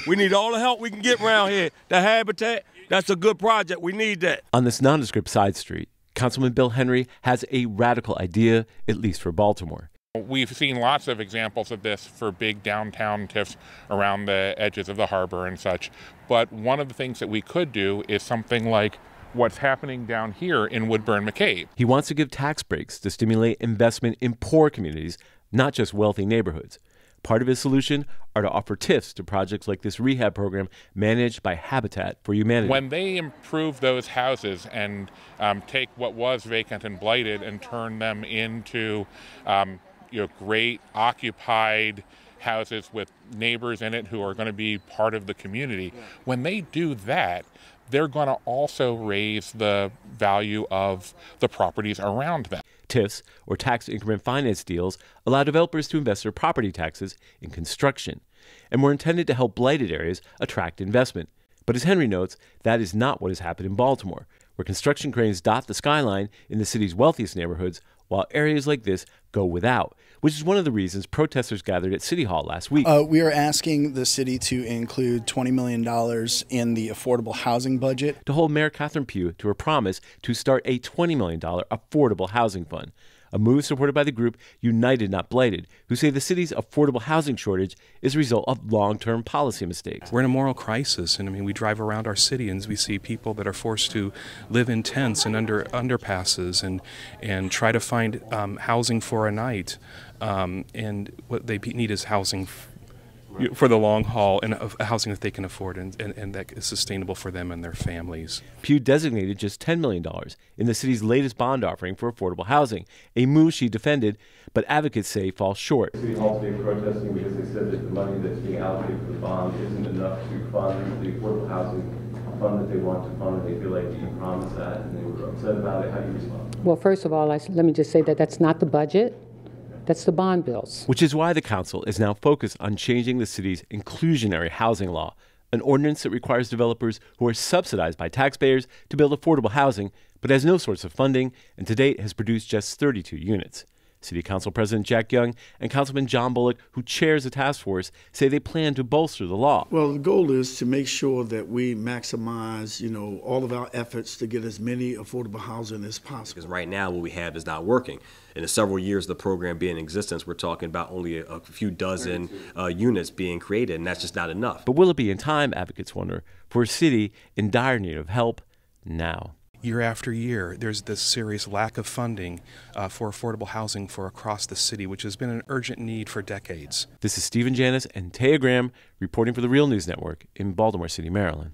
We need all the help we can get around here. The habitat, that's a good project. We need that. On this nondescript side street, Councilman Bill Henry has a radical idea, at least for Baltimore. We've seen lots of examples of this for big downtown TIFs around the edges of the harbor and such. But one of the things that we could do is something like what's happening down here in Woodburn-McCabe. He wants to give tax breaks to stimulate investment in poor communities, not just wealthy neighborhoods. Part of his solution are to offer TIFs to projects like this rehab program managed by Habitat for Humanity. When they improve those houses and take what was vacant and blighted and turn them into great occupied houses with neighbors in it who are going to be part of the community, when they do that, they're going to also raise the value of the properties around them. TIFs, or tax increment finance deals, allow developers to invest their property taxes in construction and were intended to help blighted areas attract investment. But as Henry notes, that is not what has happened in Baltimore, where construction cranes dot the skyline in the city's wealthiest neighborhoods, while areas like this go without, which is one of the reasons protesters gathered at City Hall last week. We are asking the city to include $20 million in the affordable housing budget. To hold Mayor Catherine Pugh to her promise to start a $20 million affordable housing fund, a move supported by the group United Not Blighted, who say the city's affordable housing shortage is a result of long-term policy mistakes. We're in a moral crisis, and we drive around our city and we see people that are forced to live in tents and under underpasses and try to find housing for a night, and what they need is housing for the long haul, and housing that they can afford and that is sustainable for them and their families. Pugh designated just $10 million in the city's latest bond offering for affordable housing, a move she defended, but advocates say falls short. City Hall today protesting because they said that the money that's being allocated for the bond isn't enough to fund the affordable housing fund that they want to fund, and they feel like you can promise that, and they were upset about it. How do you respond? Well, first of all, let me just say that that's not the budget. That's the bond bills. Which is why the council is now focused on changing the city's inclusionary housing law, an ordinance that requires developers who are subsidized by taxpayers to build affordable housing, but has no source of funding, and to date has produced just 32 units. City Council President Jack Young and Councilman John Bullock, who chairs the task force, say they plan to bolster the law. Well, the goal is to make sure that we maximize, all of our efforts to get as many affordable housing as possible. Because right now what we have is not working. In the several years of the program being in existence, we're talking about only a few dozen units being created, and that's just not enough. But will it be in time, advocates wonder, for a city in dire need of help now? Year after year, there's this serious lack of funding for affordable housing for across the city, which has been an urgent need for decades. This is Stephen Janis and Taya Graham reporting for the Real News Network in Baltimore City, Maryland.